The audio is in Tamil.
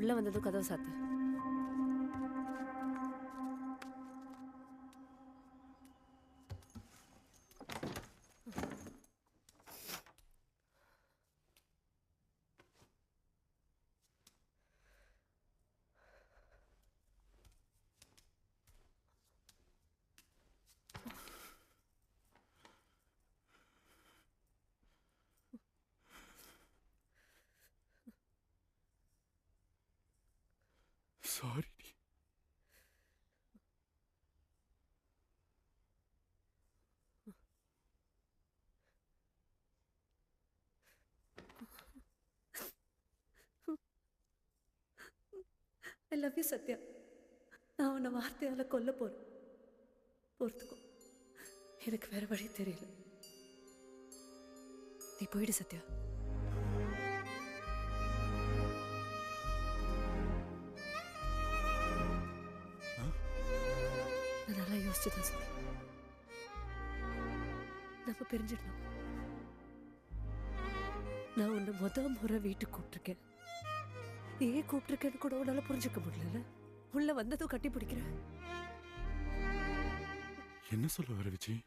உள்ள வந்ததும் கதவை சாத்து. Sorry. I love you Sathya. நான் உன்னை வார்த்தையால கொல்ல போறேன். பொறுத்துக்கோ, எனக்கு வேற வழி தெரியல. நீ போயிடு சத்யா. நான் நல்லா யோசிச்சுதான் சொல்றேன். நம்ம பிரிஞ்சிடணும். நான் உன்னை முறை வீட்டுக்கு கூப்பிட்டுருக்கேன். நீ ஏன் கூப்பிட்டுருக்கேன்னு கூட உன்னால புரிஞ்சுக்க முடியல. உள்ள வந்ததும் கட்டி பிடிக்கிறேன். என்ன சொல்ல வர விஜய்?